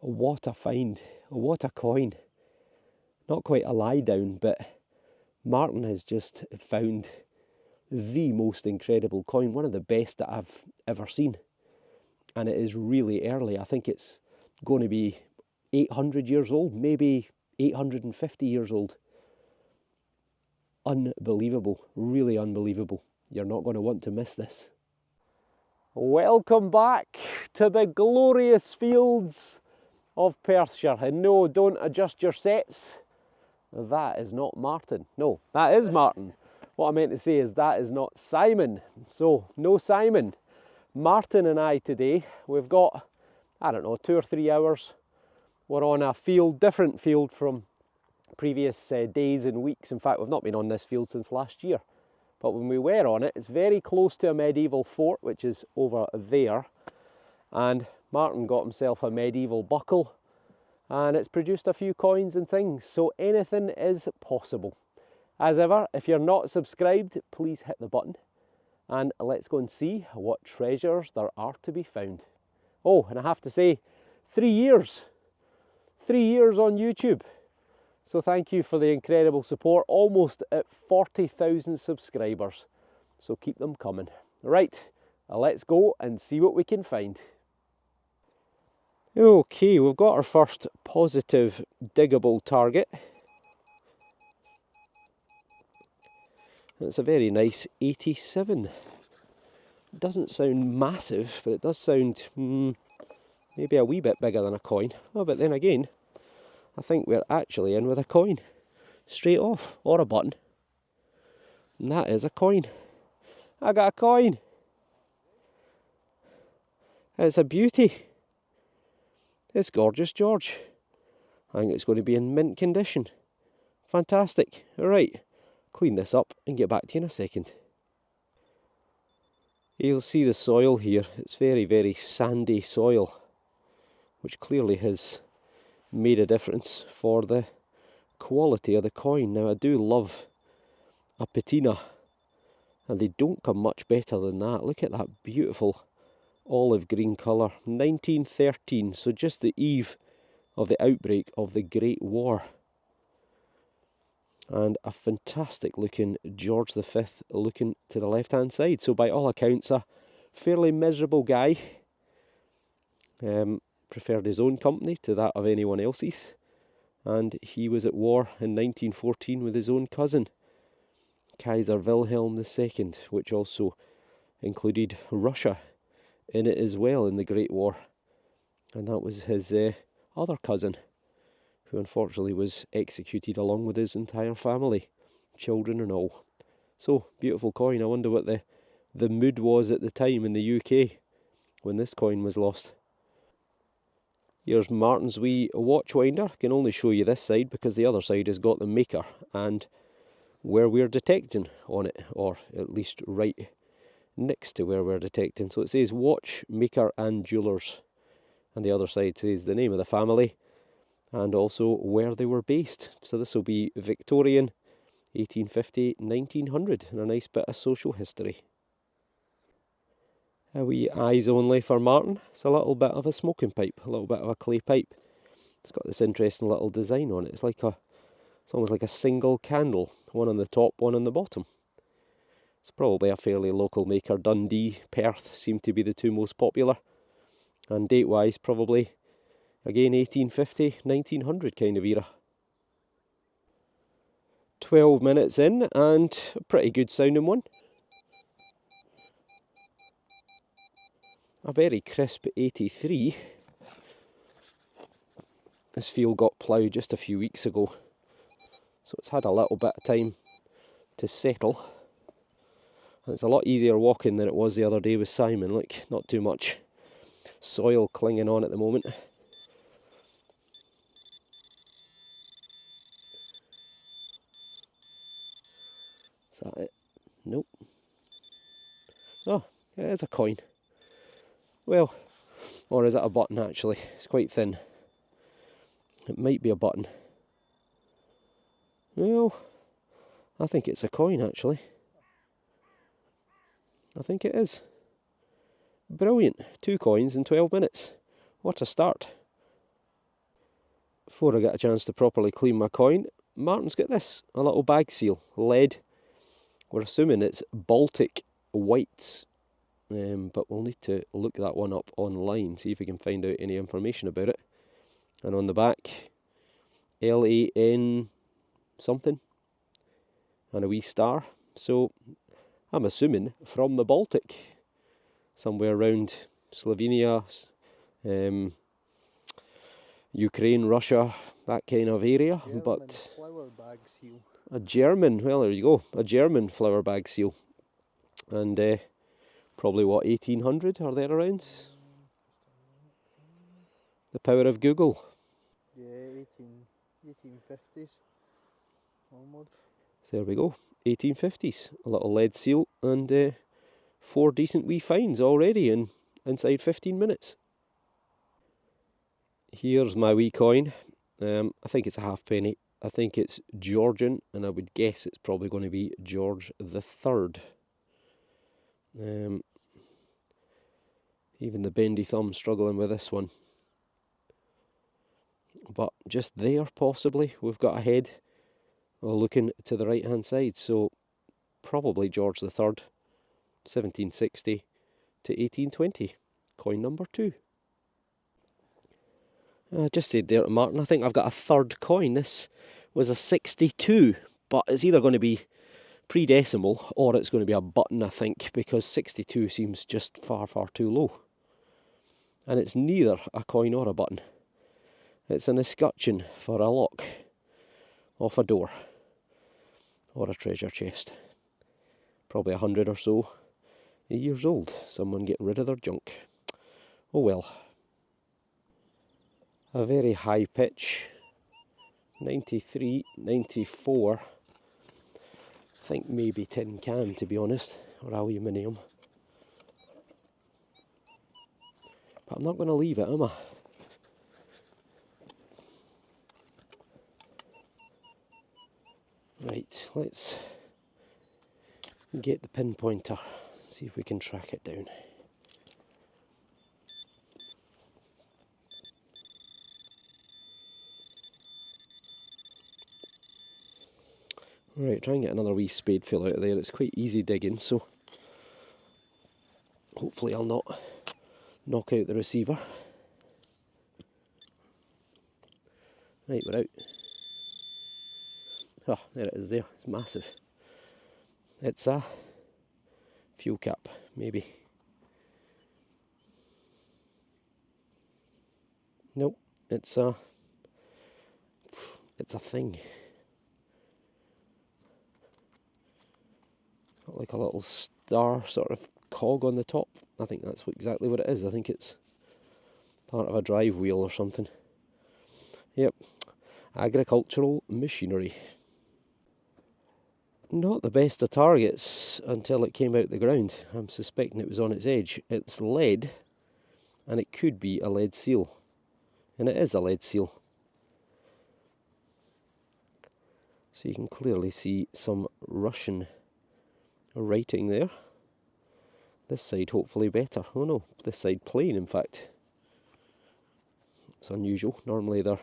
What a find, what a coin. Not quite a lie down, but Martyn has just found the most incredible coin, one of the best that I've ever seen. And it is really early. I think it's going to be 800 years old, maybe 850 years old. Unbelievable, really unbelievable. You're not going to want to miss this. Welcome back to the glorious fields of Perthshire. And no, don't adjust your sets. That is not Martyn. No, that is Martyn. What I meant to say is that is not Simon. So, no Simon. Martyn and I today, we've got, I don't know, 2 or 3 hours. We're on a field, different field from previous days and weeks. In fact, we've not been on this field since last year. But when we were on it, it's very close to a medieval fort, which is over there. And Martyn got himself a medieval buckle, and it's produced a few coins and things. So anything is possible. As ever, if you're not subscribed, please hit the button. And let's go and see what treasures there are to be found. Oh, and I have to say, 3 years. 3 years on YouTube. So thank you for the incredible support, almost at 40,000 subscribers. So keep them coming. Right, let's go and see what we can find. Okay, we've got our first positive diggable target. It's a very nice 87. It doesn't sound massive, but it does sound maybe a wee bit bigger than a coin. Oh, but then again, I think we're actually in with a coin, straight off, or a button. And that is a coin. I got a coin. It's a beauty. It's gorgeous, George. I think it's going to be in mint condition. Fantastic. Alright, clean this up and get back to you in a second. You'll see the soil here. It's very, very sandy soil, which clearly has made a difference for the quality of the coin. Now, I do love a patina, and they don't come much better than that. Look at that beautiful olive green colour. 1913, so just the eve of the outbreak of the Great War. And a fantastic looking George V looking to the left hand side. So by all accounts, a fairly miserable guy. Preferred his own company to that of anyone else's, and he was at war in 1914 with his own cousin, Kaiser Wilhelm II, which also included Russia in it as well in the Great War. And that was his other cousin, who unfortunately was executed along with his entire family, children and all. So, beautiful coin. I wonder what the mood was at the time in the UK when this coin was lost. Here's Martyn's wee watch winder. I can only show you this side because the other side has got the maker and where we're detecting on it, or at least right next to where we're detecting. So it says watchmaker and jewellers, and the other side says the name of the family and also where they were based. So this will be Victorian, 1850, 1900, and a nice bit of social history. A wee eyes only for Martyn. It's a little bit of a smoking pipe, a little bit of a clay pipe. It's got this interesting little design on it. It's almost like a single candle, one on the top, one on the bottom. It's probably a fairly local maker. Dundee, Perth seem to be the two most popular. And date-wise, probably, again, 1850, 1900 kind of era. 12 minutes in, and a pretty good sounding one. A very crisp 83. This field got ploughed just a few weeks ago, so it's had a little bit of time to settle. And it's a lot easier walking than it was the other day with Simon. Look, not too much soil clinging on at the moment. Is that it? Nope. Oh, it is a coin. Well, or is it a button actually? It's quite thin. It might be a button. Well, I think it's a coin actually. I think it is. Brilliant. 2 coins in 12 minutes. What a start. before I get a chance to properly clean my coin, Martyn's got this, a little bag seal, lead. We're assuming it's Baltic whites, but we'll need to look that one up online, see if we can find out any information about it. And on the back, LAN something, and a wee star. So I'm assuming from the Baltic, somewhere around Slovenia, Ukraine, Russia, that kind of area. German but flower bag seal. A German, well there you go, a German flower bag seal. And probably what, 1800 or thereabouts? The power of Google. Yeah, 1850s onwards. So there we go, 1850s. A little lead seal and 4 decent wee finds already inside 15 minutes. Here's my wee coin. I think it's a halfpenny. I think it's Georgian, and I would guess it's probably going to be George the Third. Even the bendy thumb struggling with this one. But just there, possibly, we've got a head looking to the right hand side. So probably George the Third, 1760 to 1820. Coin number 2. I just said there to Martyn, I think I've got a third coin. This was a 62, but it's either going to be pre-decimal or it's going to be a button, I think, because 62 seems just far, far too low. And it's neither a coin or a button. It's an escutcheon for a lock off a door or a treasure chest. Probably 100 or so years old. Someone getting rid of their junk. Oh well. A very high pitch, 93, 94, I think maybe tin can, to be honest, or aluminium. But I'm not going to leave it, am I? Right, let's get the pinpointer, see if we can track it down. Right, try and get another wee spadeful out of there. It's quite easy digging, so hopefully I'll not knock out the receiver. Right, we're out. Oh, there it is there. It's massive. It's a fuel cap, maybe. Nope, it's a thing. Got like a little star sort of cog on the top. I think that's exactly what it is. I think it's part of a drive wheel or something. Yep, agricultural machinery. Not the best of targets until it came out the ground. I'm suspecting it was on its edge. It's lead, and it could be a lead seal. And it is a lead seal. So you can clearly see some Russian writing there. This side hopefully better. Oh no, this side plain in fact. It's unusual. Normally they're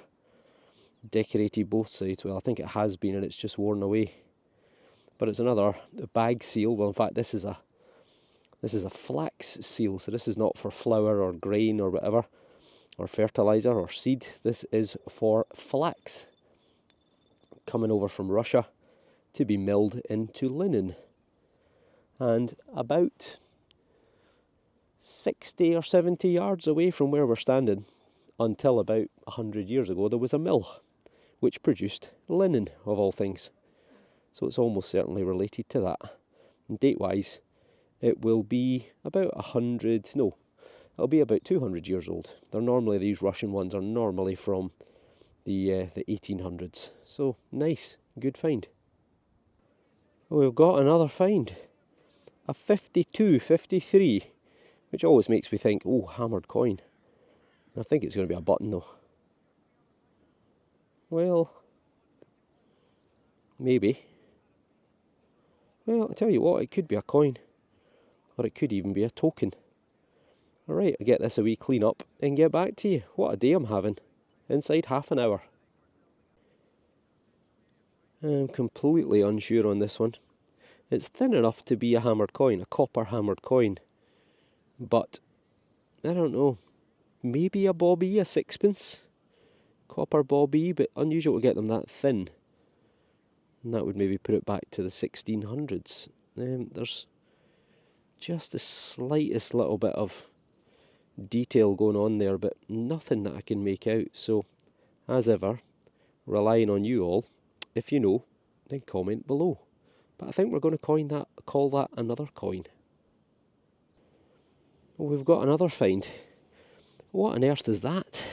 decorated both sides. Well, I think it has been and it's just worn away. But it's another bag seal. Well, in fact this is a flax seal, so this is not for flour or grain or whatever, or fertilizer or seed. This is for flax, coming over from Russia to be milled into linen. And about 60 or 70 yards away from where we're standing, until about 100 years ago, there was a mill which produced linen, of all things. So it's almost certainly related to that. And date-wise, it will be about 100, no, it'll be about 200 years old. They're normally, these Russian ones are normally from the 1800s. So nice, good find. We've got another find. A 52-53, which always makes me think, oh, hammered coin. I think it's going to be a button though. Well, maybe. Well, I'll tell you what, it could be a coin. Or it could even be a token. Alright, I'll get this a wee clean up and get back to you. What a day I'm having. Inside half an hour. I'm completely unsure on this one. It's thin enough to be a hammered coin, a copper hammered coin. But, I don't know, maybe a bobby, a sixpence? Copper bobby, but unusual to get them that thin. And that would maybe put it back to the 1600s. There's just the slightest little bit of detail going on there, but nothing that I can make out. So, as ever, relying on you all. If you know, then comment below. But I think we're going to call that another coin. Oh, we've got another find. What on earth is that?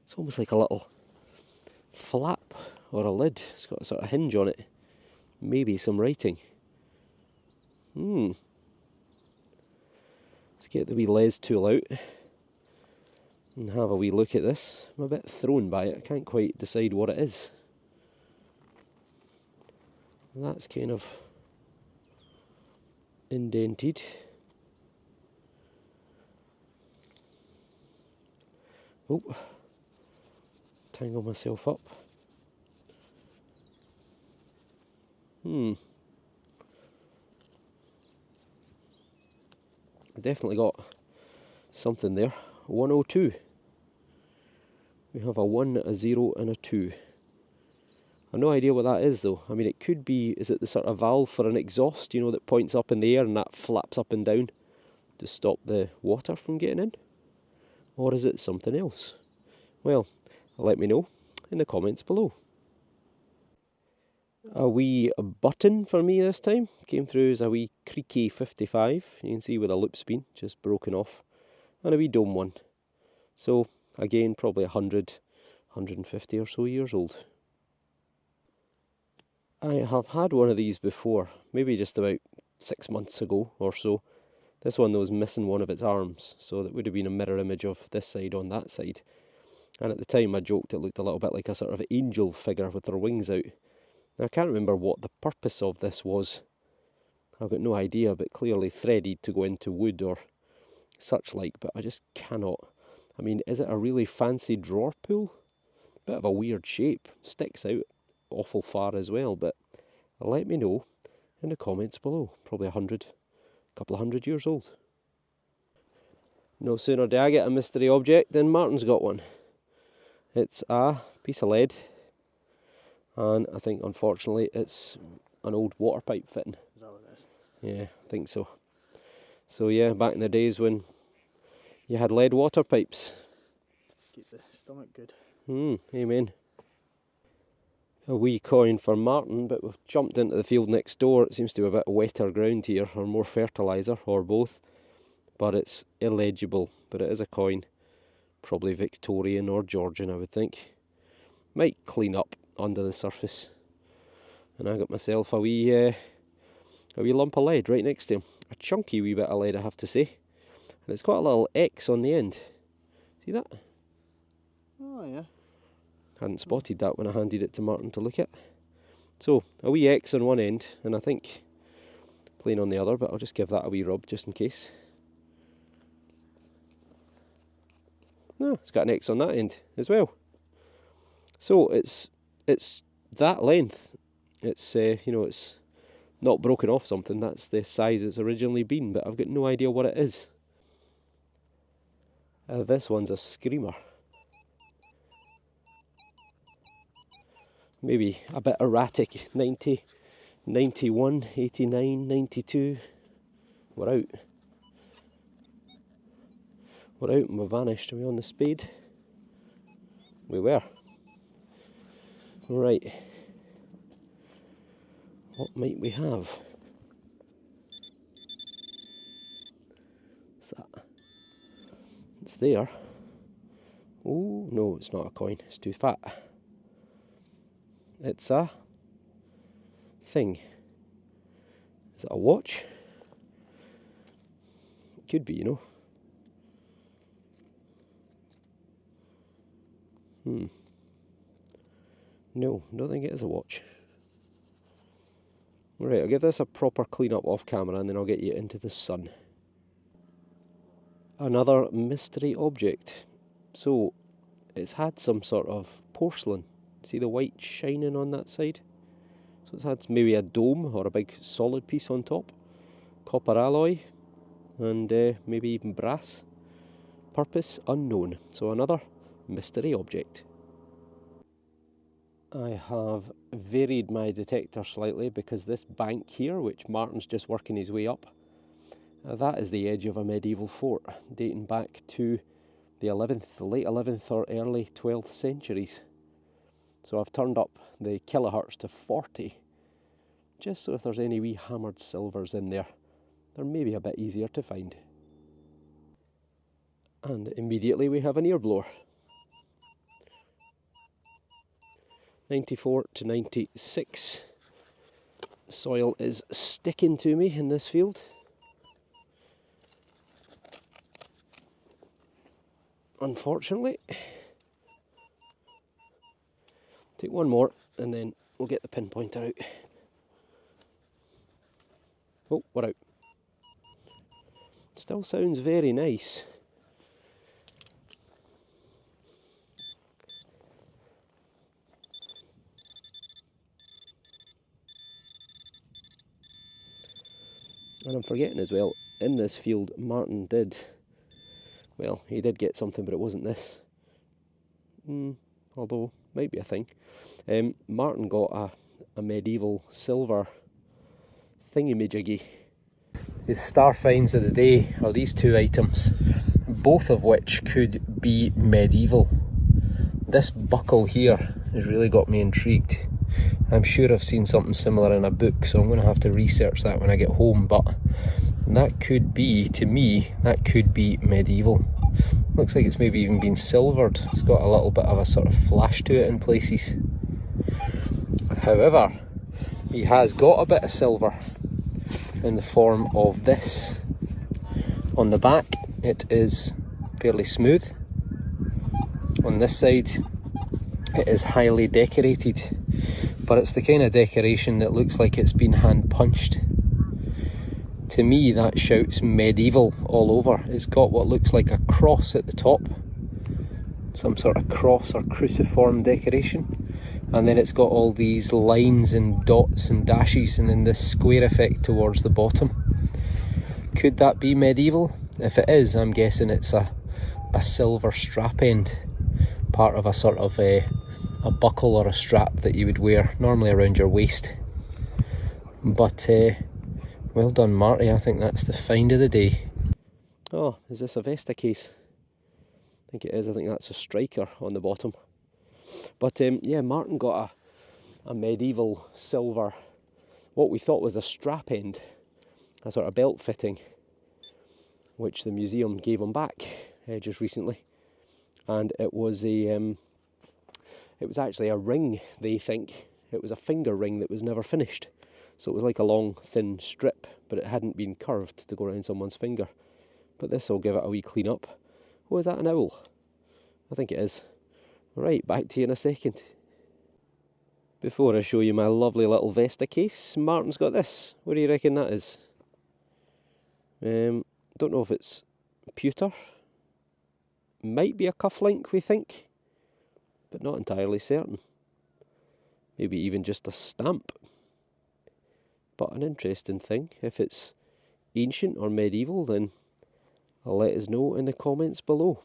It's almost like a little flap or a lid. It's got a sort of hinge on it. Maybe some writing. Let's get the wee les tool out and have a wee look at this. I'm a bit thrown by it. I can't quite decide what it is. That's kind of indented. Oh, tangle myself up. Definitely got something there. 102. We have a 1, a 0 and a 2. I've no idea what that is though. I mean, it could be, is it the sort of valve for an exhaust, you know, that points up in the air and that flaps up and down to stop the water from getting in? Or is it something else? Well, let me know in the comments below. A wee button for me this time. Came through as a wee creaky 55. You can see with a loop's been just broken off. And a wee dome one. So, again, probably 100, 150 or so years old. I have had one of these before, maybe just about 6 months ago or so. This one though was missing one of its arms, so that would have been a mirror image of this side on that side. And at the time I joked it looked a little bit like a sort of angel figure with their wings out. Now I can't remember what the purpose of this was. I've got no idea, but clearly threaded to go into wood or such like, but I just cannot. I mean, is it a really fancy drawer pull? Bit of a weird shape, sticks out awful far as well, but let me know in the comments below. Probably a couple of hundred years old. No sooner did I get a mystery object than Martyn's got one. It's a piece of lead, and I think unfortunately it's an old water pipe fitting. Is that what it is? Yeah, I think so. So yeah, back in the days when you had lead water pipes. Keep the stomach good. Amen. A wee coin for Martyn, but we've jumped into the field next door. It seems to be a bit wetter ground here, or more fertiliser, or both. But it's illegible, but it is a coin. Probably Victorian or Georgian, I would think. Might clean up under the surface. And I got myself a wee lump of lead right next to him. A chunky wee bit of lead, I have to say. And it's got a little X on the end. See that? Oh yeah. Hadn't spotted that when I handed it to Martyn to look at. So, a wee X on one end, and I think plain on the other, but I'll just give that a wee rub just in case. No, it's got an X on that end as well. So it's that length. It's it's not broken off something. That's the size it's originally been, but I've got no idea what it is. This one's a screamer. Maybe a bit erratic. 90, 91, 89, 92. We're out. We're out and we vanished. Are we on the spade? We were. Right. What might we have? What's that? It's there. Oh, no, it's not a coin. It's too fat. It's a thing. Is it a watch? It could be, you know. No, I don't think it is a watch. Right, I'll give this a proper clean up off camera and then I'll get you into the sun. Another mystery object. So, it's had some sort of porcelain. See the white shining on that side? So it's had maybe a dome or a big solid piece on top, copper alloy, and maybe even brass. Purpose unknown. So another mystery object. I have varied my detector slightly because this bank here, which Martyn's just working his way up, that is the edge of a medieval fort dating back to the late 11th or early 12th centuries. So I've turned up the kilohertz to 40, just so if there's any wee hammered silvers in there, they're maybe a bit easier to find. And immediately we have an ear blower. 94 to 96. Soil is sticking to me in this field. Unfortunately. Take one more and then we'll get the pinpointer out. Oh, we're out. Still sounds very nice. And I'm forgetting as well, in this field Martyn did, well, he did get something, but it wasn't this. Although, might be a thing. Martyn got a medieval silver thingy-majiggy. His star finds of the day are these two items, both of which could be medieval. This buckle here has really got me intrigued. I'm sure I've seen something similar in a book, so I'm going to have to research that when I get home, but that could be, to me, that could be medieval. Looks like it's maybe even been silvered. It's got a little bit of a sort of flash to it in places. However, he has got a bit of silver in the form of this. On the back it is fairly smooth. On this side it is highly decorated, but it's the kind of decoration that looks like it's been hand punched. To me that shouts medieval all over. It's got what looks like a cross at the top, some sort of cross or cruciform decoration, and then it's got all these lines and dots and dashes and then this square effect towards the bottom. Could that be medieval? If it is, I'm guessing it's a silver strap end, part of a sort of a buckle or a strap that you would wear normally around your waist. But well done, Marty. I think that's the find of the day. Oh, is this a Vesta case? I think it is. I think that's a striker on the bottom. But yeah, Martyn got a medieval silver, what we thought was a strap end, a sort of belt fitting, which the museum gave him back just recently. And it was actually a ring, they think. It was a finger ring that was never finished. So it was like a long, thin strip, but it hadn't been curved to go around someone's finger. But this will give it a wee clean up. Oh, is that an owl? I think it is. Right, back to you in a second. Before I show you my lovely little Vesta case, Martyn's got this. What do you reckon that is? Don't know if it's pewter. Might be a cufflink, we think, but not entirely certain. Maybe even just a stamp. But an interesting thing. If it's ancient or medieval, then let us know in the comments below.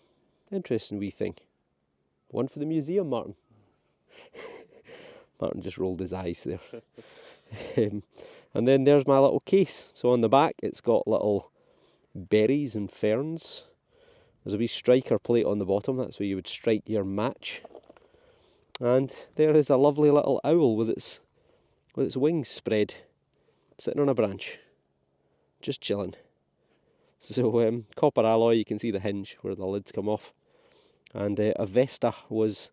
Interesting wee thing. One for the museum, Martyn. Martyn just rolled his eyes there. And then there's my little case. So on the back it's got little berries and ferns. There's a wee striker plate on the bottom, that's where you would strike your match. And there is a lovely little owl with its wings spread, sitting on a branch, just chilling. So copper alloy, you can see the hinge where the lids come off. And a Vesta was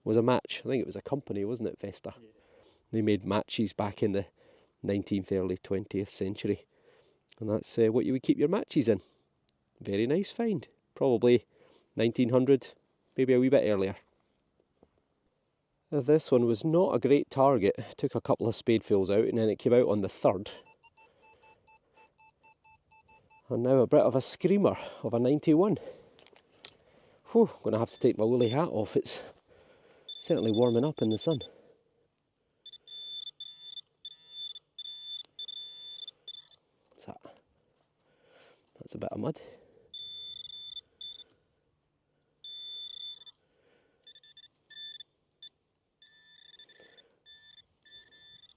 a match. I think it was a company, wasn't it, Vesta? Yeah. They made matches back in the 19th, early 20th century. And that's what you would keep your matches in. Very nice find. Probably 1900, maybe a wee bit earlier. This one was not a great target. Took a couple of spadefuls out and then it came out on the third. And now a bit of a screamer of a 91. Whew, I'm going to have to take my woolly hat off. It's certainly warming up in the sun. What's that? That's a bit of mud.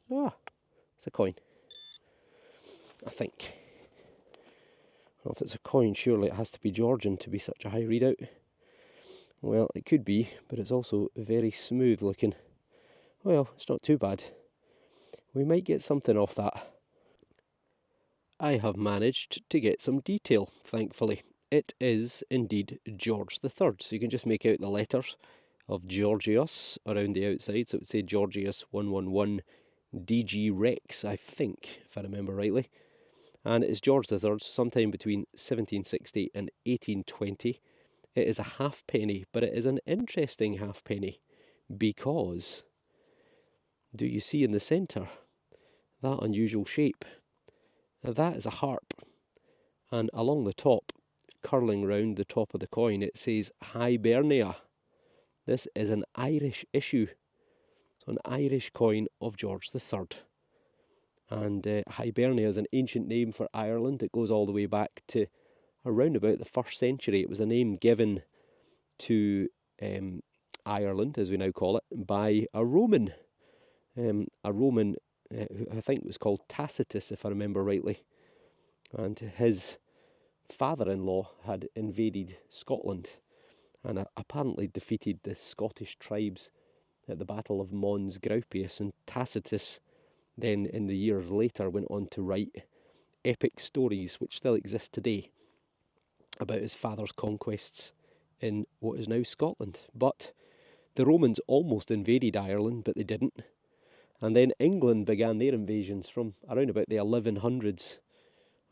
Ah, it's a coin. I think. Well, if it's a coin, surely it has to be Georgian to be such a high readout. Well, it could be, but it's also very smooth looking. Well, it's not too bad. We might get something off that. I have managed to get some detail, thankfully. It is indeed George III, so you can just make out the letters of Georgios around the outside. So it would say Georgios 111 DG Rex, I think, if I remember rightly. And it's George III, sometime between 1760 and 1820. It is a halfpenny, but it is an interesting halfpenny because, do you see in the centre that unusual shape? Now that is a harp, and along the top, curling round the top of the coin, it says Hibernia. This is an Irish issue, so an Irish coin of George III. And Hibernia is an ancient name for Ireland. It goes all the way back to around about the 1st century. It was a name given to Ireland, as we now call it, by a Roman. Who I think was called Tacitus, if I remember rightly. And his father-in-law had invaded Scotland and apparently defeated the Scottish tribes at the Battle of Mons Graupius, and Tacitus then in the years later went on to write epic stories which still exist today about his father's conquests in what is now Scotland. But the Romans almost invaded Ireland, but they didn't. And then England began their invasions from around about the 1100s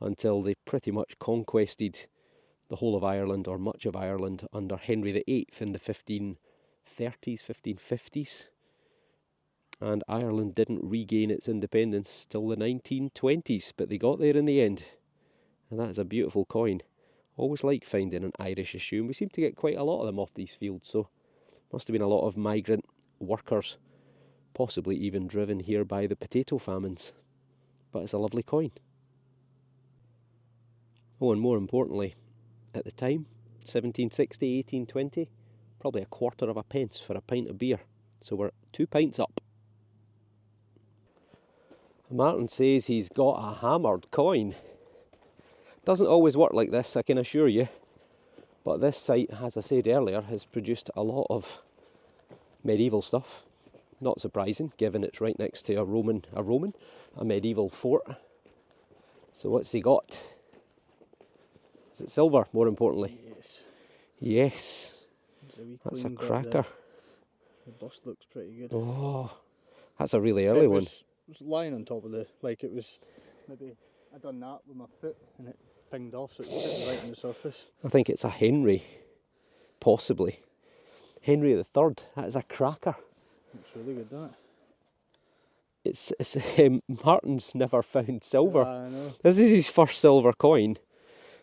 until they pretty much conquested the whole of Ireland, or much of Ireland, under Henry VIII in the 1530s, 1550s. And Ireland didn't regain its independence till the 1920s, but they got there in the end. And that is a beautiful coin. Always like finding an Irish issue, and we seem to get quite a lot of them off these fields, so must have been a lot of migrant workers, possibly even driven here by the potato famines. But it's a lovely coin. Oh, and more importantly, at the time, 1760, 1820, probably a quarter of a pence for a pint of beer. So we're 2 pints up. Martyn says he's got a hammered coin. Doesn't always work like this, I can assure you. But this site, as I said earlier, has produced a lot of medieval stuff. Not surprising, given it's right next to a medieval fort. So what's he got? Is it silver, more importantly? Yes. Yes. That's a clean bit cracker. there. The bust looks pretty good. Oh, that's a really early one. It was lying on top of it was maybe I done that with my foot and it pinged off, so it was sitting right on the surface. I think it's a Henry, possibly. Henry III, that is a cracker. It's really good, that. It's Martyn's never found silver. I know. This is his first silver coin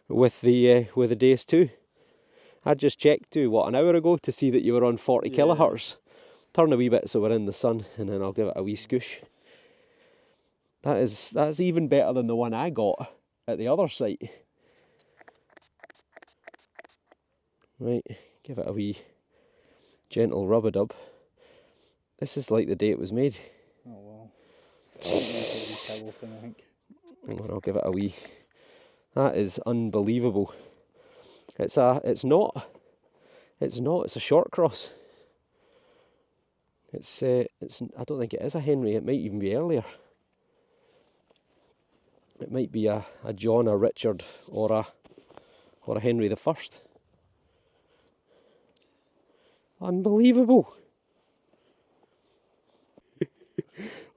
with the Deus 2. I just checked an hour ago to see that you were on 40 kilohertz. Turn a wee bit so we're in the sun, and then I'll give it a wee scoosh. That's even better than the one I got at the other site. Right, give it a wee gentle rub-a-dub. This is like the day it was made. Oh wow. Towel thing, I think. And I'll give it a wee. That is unbelievable. It's a short cross. I don't think it is a Henry, it might even be earlier. It might be a John, a Richard, or a Henry the First. Unbelievable.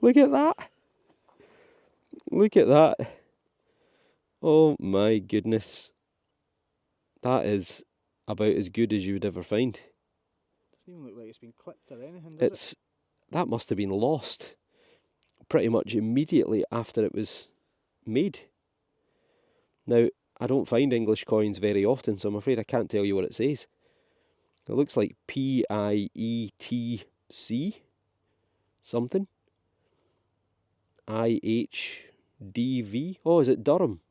Look at that. Look at that. Oh my goodness. That is about as good as you would ever find. Doesn't even look like it's been clipped or anything, does it? That must have been lost pretty much immediately after it was made. Now, I don't find English coins very often, so I'm afraid I can't tell you what it says. It looks like PIETC something. IHDV. Oh, is it Durham?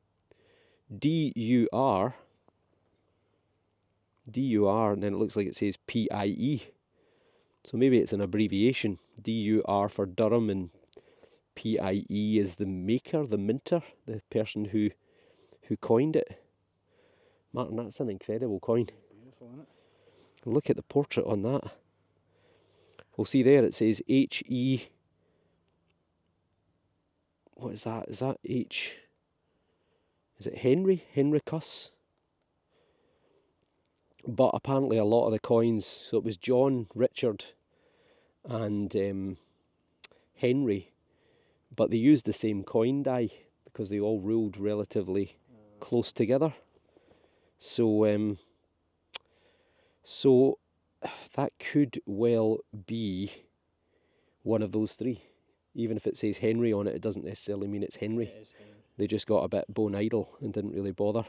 DUR, and then it looks like it says PIE. So maybe it's an abbreviation. DUR for Durham and PIE is the maker, the minter, the person who coined it. Martyn, that's an incredible coin. Beautiful, isn't it? Look at the portrait on that. We'll see there it says HE. What is that? Is that H? Is it Henry? Henricus? But apparently a lot of the coins, so it was John, Richard and Henry, but they used the same coin die because they all ruled relatively close together. So that could well be one of those three. Even if it says Henry on it, it doesn't necessarily mean it's Henry. It is Henry. They just got a bit bone idle and didn't really bother.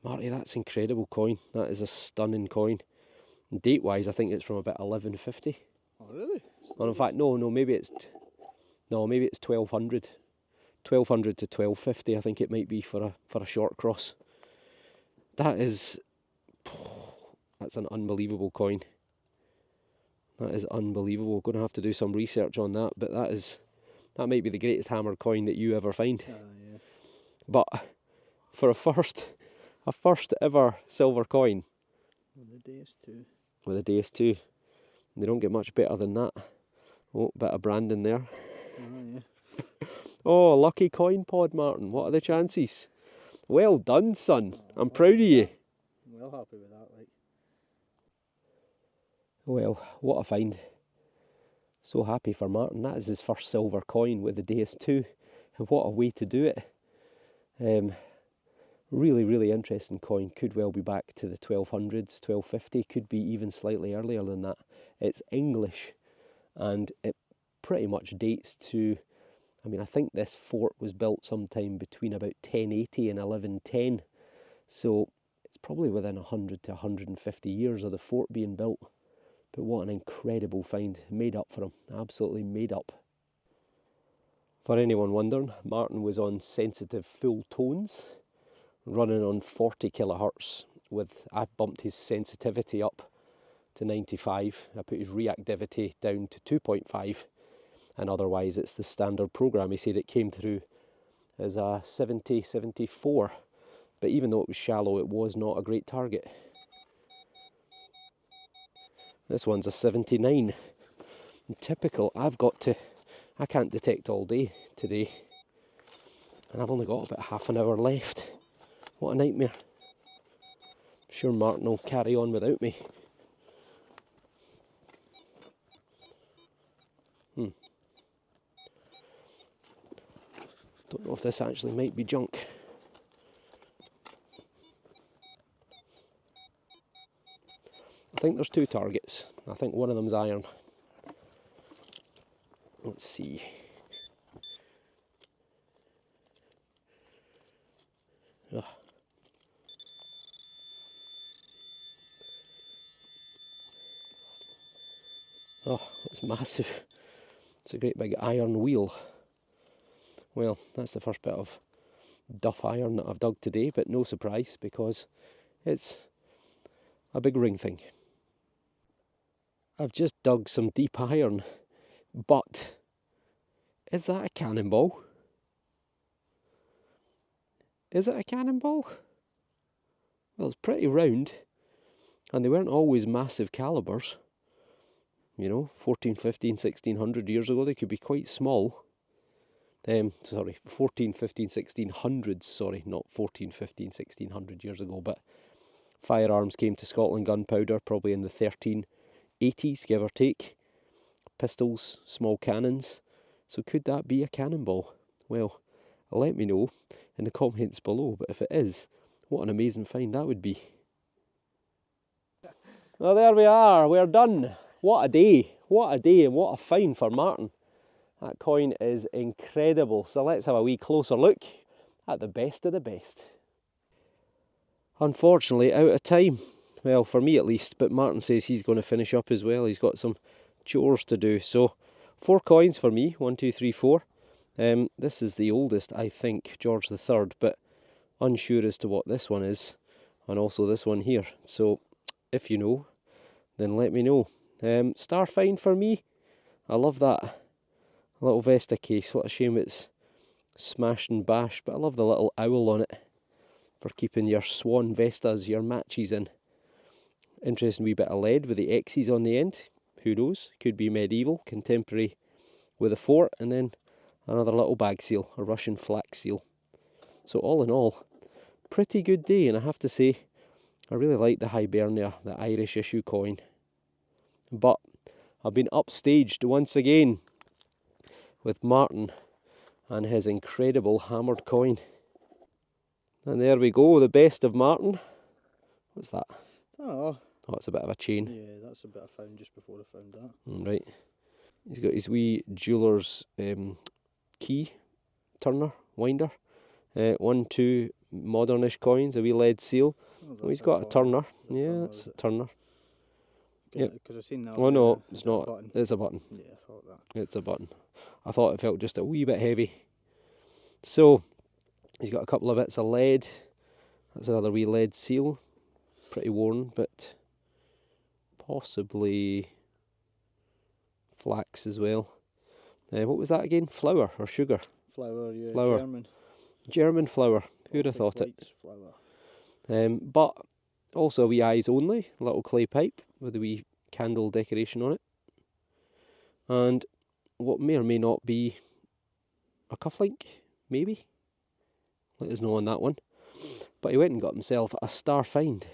Marty, that's incredible coin. That is a stunning coin. And date-wise, I think it's from about 1150. Oh, really? Well, in fact, maybe it's 1200. 1200 to 1250, I think it might be for a short cross. That's an unbelievable coin. That is unbelievable. Going to have to do some research on that, but that might be the greatest hammered coin that you ever find. Yeah. But for a first ever silver coin With the DS2. with a DS2, they don't get much better than that. Oh, bit of branding there. Oh, yeah. Oh, lucky coin pod, Martyn. What are the chances? Well done, son. I'm proud of you. I'm well happy with that, like. Well, what a find. So happy for Martyn. That is his first silver coin with the DS2. And what a way to do it. Really, really interesting coin. Could well be back to the 1200s, 1250. Could be even slightly earlier than that. It's English. And it pretty much dates to, I think this fort was built sometime between about 1080 and 1110. So it's probably within 100 to 150 years of the fort being built. But what an incredible find. Made up for him. Absolutely made up. For anyone wondering, Martyn was on sensitive full tones, running on 40 kilohertz. I bumped his sensitivity up to 95. I put his reactivity down to 2.5. And otherwise it's the standard program. He said it came through as a 70, 74. But even though it was shallow, it was not a great target. This one's a 79. And typical, I can't detect all day today. And I've only got about half an hour left. What a nightmare. I'm sure Martyn will carry on without me. Don't know if this actually might be junk. I think there's two targets. I think one of them's iron. Let's see. Ugh. Oh, it's massive. It's a great big iron wheel. Well, that's the first bit of duff iron that I've dug today, but no surprise because it's a big ring thing. I've just dug some deep iron, but is that a cannonball? Is it a cannonball? Well, it's pretty round, and they weren't always massive calibers. 14, 15, 1600 years ago, they could be quite small. 14, 15, 1600s, sorry, not 14, 15, 1600 years ago, but firearms came to Scotland, gunpowder, probably in the 1380s, give or take. Pistols, small cannons. So could that be a cannonball? Well, let me know in the comments below, but if it is, what an amazing find that would be. Well, there we are, we're done. What a day, and what a find for Martyn. That coin is incredible. So let's have a wee closer look at the best of the best. Unfortunately, out of time. Well, for me at least, but Martyn says he's going to finish up as well. He's got some chores to do. So 4 coins for me, 1, 2, 3, 4. This is the oldest, I think, George III, but unsure as to what this one is, and also this one here. So if you know, then let me know. Star find for me. I love that little Vesta case. What a shame it's smashed and bashed, but I love the little owl on it for keeping your Swan Vestas, your matches in. Interesting wee bit of lead with the X's on the end. Who knows? Could be medieval, contemporary with a fort, and then another little bag seal, a Russian flak seal. So all in all, pretty good day, and I have to say, I really like the Hibernia, the Irish issue coin. But I've been upstaged once again with Martyn and his incredible hammered coin. And there we go, the best of Martyn. What's that? Oh, it's a bit of a chain. Yeah, that's a bit I found just before I found that. Right. He's got his wee jeweller's key turner, winder. 1, 2 modernish coins, a wee lead seal. Oh, he's got a turner. Yeah, that's a turner. Yeah, because I've seen that. Oh no, it's not. It's a button. Yeah, I thought that. It's a button. I thought it felt just a wee bit heavy. So, he's got a couple of bits of lead. That's another wee lead seal. Pretty worn, but possibly flax as well. What was that again? Flour or sugar? Flour, yeah. Flour. German flour. Who'd have thought it? Flour. But also a wee eyes only, a little clay pipe with a wee candle decoration on it. And what may or may not be a cufflink, maybe. Let us know on that one. But he went and got himself a star find,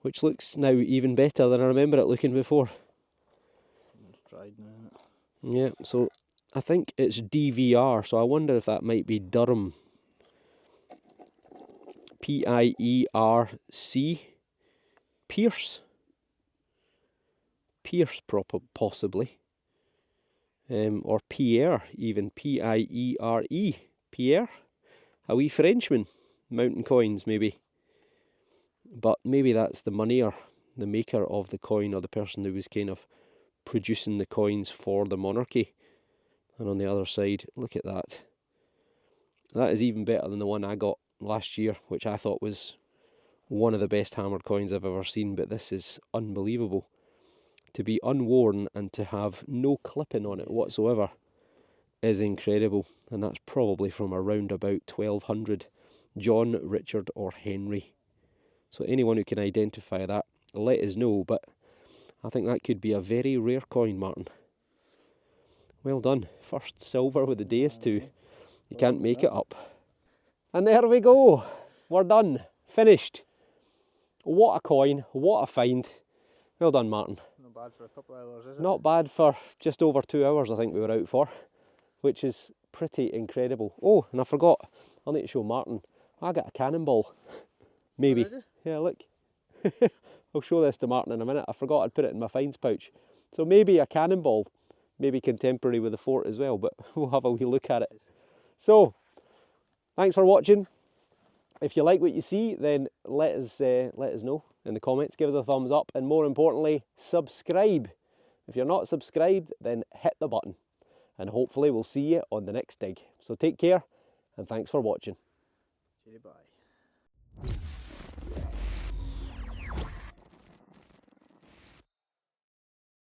which looks now even better than I remember it looking before. It's dried now, isn't it? Yeah, so I think it's DVR, so I wonder if that might be Durham. P-I-E-R-C. Pierce. Pierce, possibly. Or Pierre, even. P-I-E-R-E. Pierre. A wee Frenchman. Mountain coins, maybe. But maybe that's the moneyer, the maker of the coin, or the person who was kind of producing the coins for the monarchy. And on the other side, look at that. That is even better than the one I got last year, which I thought was one of the best hammered coins I've ever seen. But this is unbelievable. To be unworn and to have no clipping on it whatsoever is incredible. And that's probably from around about 1200. John, Richard or Henry. So anyone who can identify that, let us know. But I think that could be a very rare coin, Martyn. Well done. First silver with the Deus too. You can't make it up. And there we go. We're done. Finished. What a coin. What a find. Well done, Martyn. Not bad for a couple of hours, is it? Not bad for just over 2 hours, I think we were out for, which is pretty incredible. Oh, and I forgot. I'll need to show Martyn. I got a cannonball. Maybe. Already? Yeah, look. I'll show this to Martyn in a minute. I forgot I'd put it in my finds pouch. So maybe a cannonball. Maybe contemporary with the fort as well, but we'll have a wee look at it. So, thanks for watching. If you like what you see, then let us know in the comments. Give us a thumbs up, and more importantly, subscribe. If you're not subscribed, then hit the button, and hopefully we'll see you on the next dig. So take care, and thanks for watching. Bye.